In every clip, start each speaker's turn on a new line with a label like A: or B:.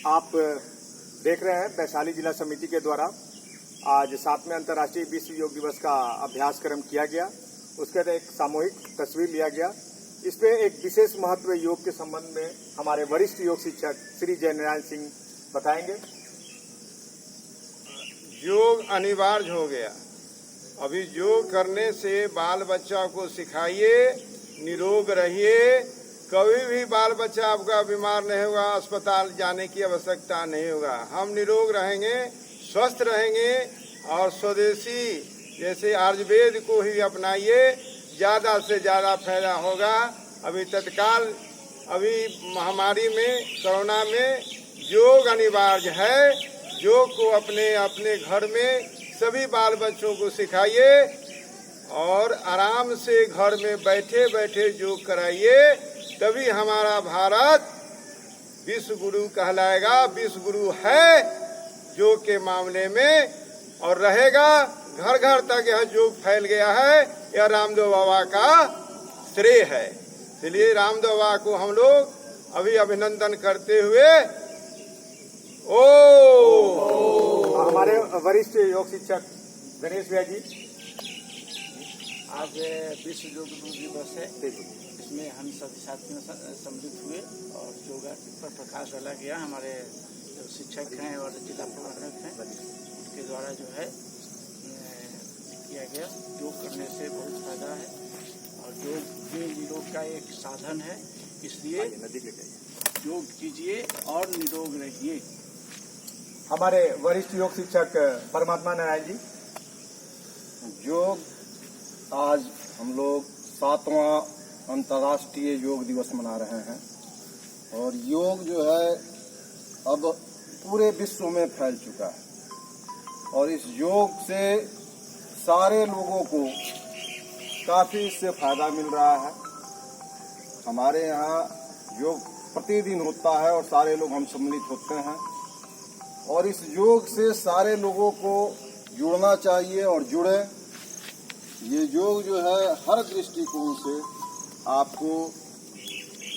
A: आप देख रहे हैं वैशाली जिला समिति के द्वारा आज 7वें अंतर्राष्ट्रीय विश्व योग दिवस का अभ्यास क्रम किया गया। उसके बाद एक सामूहिक तस्वीर लिया गया। इस पे एक विशेष महत्व योग के संबंध में हमारे वरिष्ठ योग शिक्षक श्री जयनारायण सिंह बताएंगे।
B: योग अनिवार्य हो गया। अभी योग करने से बाल बच्चा को सिखाइए, निरोग रहिए। कभी भी बाल बच्चा आपका बीमार नहीं होगा, अस्पताल जाने की आवश्यकता नहीं होगा। हम निरोग रहेंगे, स्वस्थ रहेंगे और स्वदेशी जैसे आयुर्वेद को ही अपनाइए, ज्यादा से ज्यादा फायदा होगा। अभी तत्काल महामारी में, कोरोना में योग अनिवार्य है। योग को अपने घर में सभी बाल बच्चों को सिखाइए और आराम से घर में बैठे बैठे योग कराइए। तभी हमारा भारत विश्व गुरु कहलाएगा। विश्व गुरु है योग के मामले में और रहेगा। घर घर तक यह योग फैल गया है। यह रामदेव बाबा का श्रेय है। इसलिए रामदेव बाबा को हम लोग अभी अभिनंदन करते हुए
A: हमारे वरिष्ठ योग शिक्षक गणेश भैया जी,
C: आज विश्व योग दिवस है। इसमें हम सभी साथियों सम्मिलित हुए और योगा पर प्रकाश डाला गया। हमारे जो शिक्षक हैं और जिला प्रबंधक हैं उनके द्वारा जो है किया गया। योग करने से बहुत फायदा है और योग भी निरोग का एक साधन है। इसलिए योग कीजिए और निरोग रहिए।
A: हमारे वरिष्ठ योग शिक्षक परमात्मा नारायण जी,
D: योग आज हम लोग 7वां अंतर्राष्ट्रीय योग दिवस मना रहे हैं और योग जो है अब पूरे विश्व में फैल चुका है और इस योग से सारे लोगों को काफी इससे फायदा मिल रहा है। हमारे यहाँ योग प्रतिदिन होता है और सारे लोग हम सम्मिलित होते हैं और इस योग से सारे लोगों को जुड़ना चाहिए और जुड़े। ये योग जो है हर दृष्टिकोण से आपको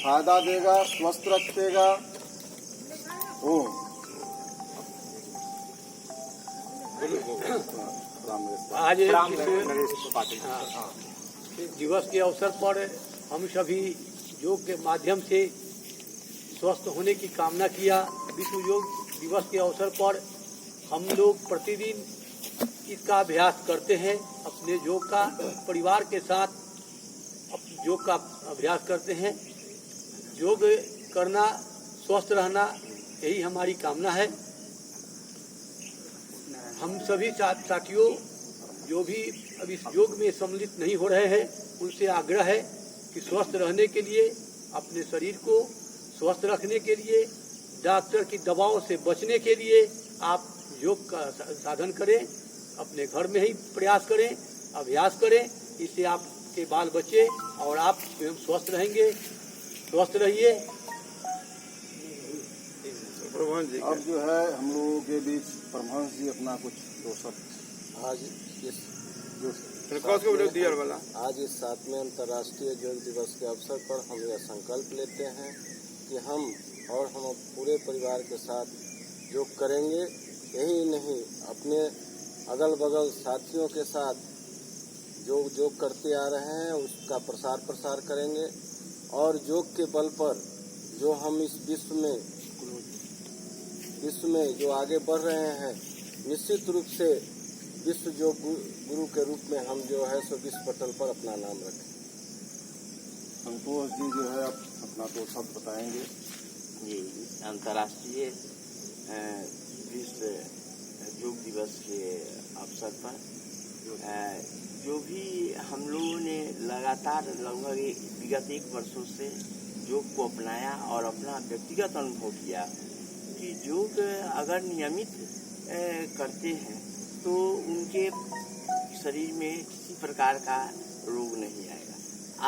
D: फायदा देगा, स्वस्थ रखेगा।
E: आज दिवस के अवसर पर हम सभी योग के माध्यम से स्वस्थ होने की कामना किया। विश्व योग दिवस के अवसर पर हम लोग प्रतिदिन इसका अभ्यास करते हैं। अपने योग का परिवार के साथ योग का अभ्यास करते हैं। योग करना, स्वस्थ रहना, यही हमारी कामना है। हम सभी साथियों जो भी अब इस योग में सम्मिलित नहीं हो रहे हैं उनसे आग्रह है कि स्वस्थ रहने के लिए, अपने शरीर को स्वस्थ रखने के लिए, डॉक्टर की दवाओं से बचने के लिए आप योग का साधन करें। अपने घर में ही प्रयास करें, अभ्यास करें। इससे आपके बाल बच्चे और आप स्वयं स्वस्थ रहेंगे। स्वस्थ रहिए।
D: अब जो है हम लोगों के बीच परमहंस जी अपना कुछ दो शब्द
F: आज इस 7वें अंतर्राष्ट्रीय योग दिवस के अवसर पर हम यह संकल्प लेते हैं कि हम पूरे परिवार के साथ योग करेंगे। यही नहीं, अपने अगल बगल साथियों के साथ जो योग करते आ रहे हैं उसका प्रसार करेंगे और योग के बल पर जो हम इस विश्व में जो आगे बढ़ रहे हैं, निश्चित रूप से विश्व योग गुरु के रूप में हम जो है सो विश्व पटल पर अपना नाम रखें।
D: संतोष जी जो है अपना दो शब्द बताएंगे।
G: ये अंतर्राष्ट्रीय विश्व योग दिवस के अवसर पर जो भी हम लोगों ने लगातार लगभग विगत 1 वर्षों से योग को अपनाया और अपना व्यक्तिगत अनुभव किया कि योग अगर नियमित करते हैं तो उनके शरीर में किसी प्रकार का रोग नहीं आएगा।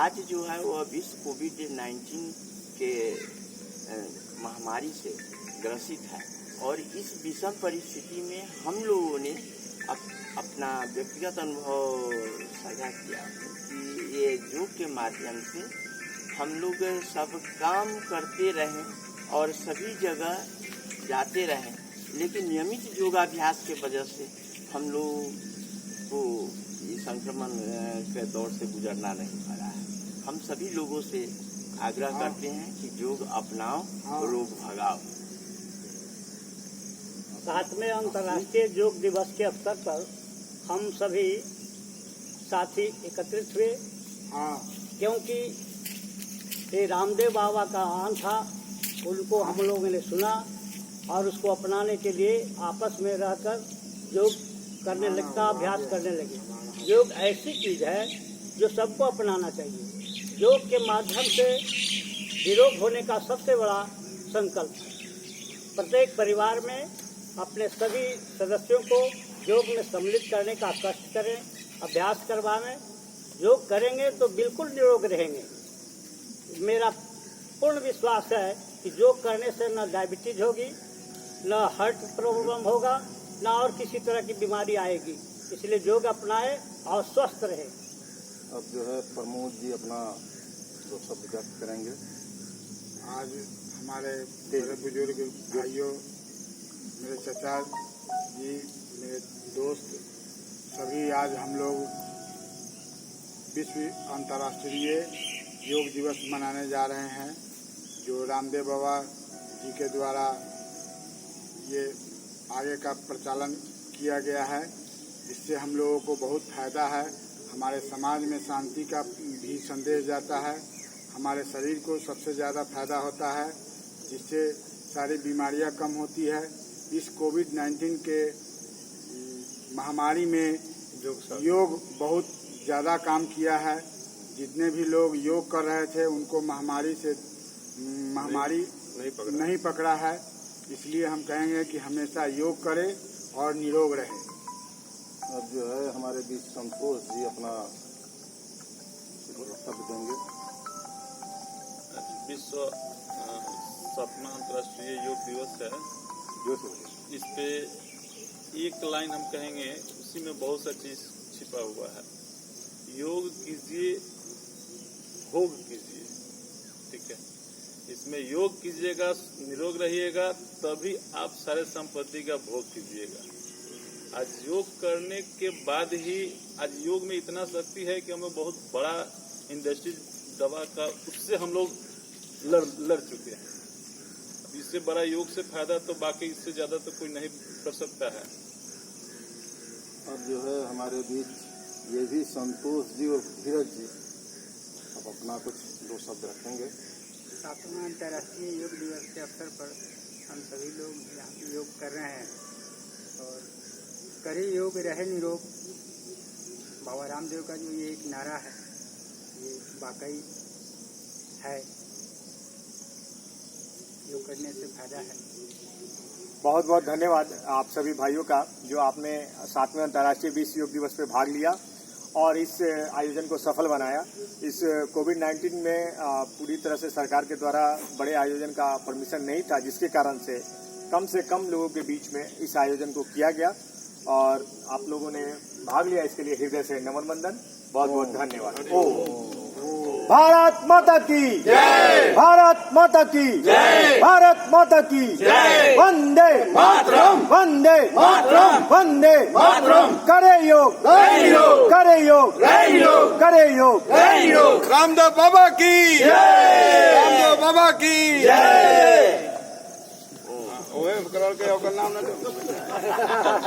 G: आज जो है वह विश्व कोविड-19 के महामारी से ग्रसित है और इस विषम परिस्थिति में हम लोगों ने अपना व्यक्तिगत अनुभव साझा किया कि ये योग के माध्यम से हम लोग सब काम करते रहें और सभी जगह जाते रहें, लेकिन नियमित योगाभ्यास के वजह से हम लोग को इस संक्रमण के दौर से गुजरना नहीं पड़ा है। हम सभी लोगों से आग्रह करते हैं कि योग अपनाओ, रोग भगाओ।
H: 7वें अंतर्राष्ट्रीय योग दिवस के अवसर पर हम सभी साथी एकत्रित हुए, क्योंकि ये रामदेव बाबा का आह्वान था, उनको हम लोगों ने सुना और उसको अपनाने के लिए आपस में रहकर योग करने लगता, अभ्यास करने लगे। योग ऐसी चीज है जो सबको अपनाना चाहिए। योग के माध्यम से निरोग होने का सबसे बड़ा संकल्प है। प्रत्येक परिवार में अपने सभी सदस्यों को योग में सम्मिलित करने का कष्ट करें, अभ्यास करवाएं। योग करेंगे तो बिल्कुल निरोग रहेंगे। मेरा पूर्ण विश्वास है कि योग करने से न डायबिटीज होगी, न हार्ट प्रॉब्लम होगा, न और किसी तरह की बीमारी आएगी। इसलिए योग अपनाएं और स्वस्थ रहे।
D: अब जो है प्रमोद जी अपना जो शब्द व्यक्त करेंगे।
B: आज हमारे बड़े बुजुर्ग भाइयों, मेरे चाचा जी, मेरे दोस्त सभी, आज हम लोग विश्व अंतर्राष्ट्रीय योग दिवस मनाने जा रहे हैं, जो रामदेव बाबा जी के द्वारा ये आगे का प्रचालन किया गया है। इससे हम लोगों को बहुत फायदा है। हमारे समाज में शांति का भी संदेश जाता है। हमारे शरीर को सबसे ज़्यादा फायदा होता है, जिससे सारी बीमारियां कम होती है। इस कोविड-19 के महामारी में योग बहुत ज़्यादा काम किया है। जितने भी लोग योग कर रहे थे उनको महामारी नहीं पकड़ा है। इसलिए हम कहेंगे कि हमेशा योग करें और निरोग रहें।
D: अब जो है हमारे बीच संतोष जी अपना शब्द देंगे।
I: विश्व 7वां अंतर्राष्ट्रीय योग दिवस है। इस पे एक लाइन हम कहेंगे, उसी में बहुत सा चीज छिपा हुआ है। योग कीजिए, भोग कीजिए। ठीक है, इसमें योग कीजिएगा, निरोग रहिएगा, तभी आप सारे संपत्ति का भोग कीजिएगा। आज योग करने के बाद ही, आज योग में इतना शक्ति है कि हमें बहुत बड़ा इंडस्ट्री दवा का, उससे हम लोग लड़ चुके हैं। इससे बड़ा योग से फायदा तो बाकी इससे ज्यादा तो कोई नहीं कर सकता है।
D: अब जो है हमारे बीच ये भी संतोष जी और धीरज जी अब अपना कुछ दो शब्द रखेंगे।
J: 7वां अंतर्राष्ट्रीय योग दिवस के अवसर पर हम सभी लोग यहाँ पे योग कर रहे हैं और करे योग रहे निरोग। बाबा रामदेव का जो ये एक नारा है, ये वाकई है। योग करने से फायदा है।
A: बहुत बहुत धन्यवाद आप सभी भाइयों का, जो आपने 7वें अंतर्राष्ट्रीय विश्व योग दिवस में भाग लिया और इस आयोजन को सफल बनाया। इस कोविड-19 में पूरी तरह से सरकार के द्वारा बड़े आयोजन का परमिशन नहीं था, जिसके कारण से कम लोगों के बीच में इस आयोजन को किया गया और आप लोगों ने भाग लिया। इसके लिए हृदय से नमन बंदन, बहुत बहुत धन्यवाद। भारत माता की जय, भारत माता की जय, भारत माता की जय। वंदे मातरम, वंदे मातरम, वंदे मातरम। करे योग, करे योग, करे योग।
B: रामदेव बाबा की जय, रामदेव बाबा की जय। ओए करोड़ के नाम ना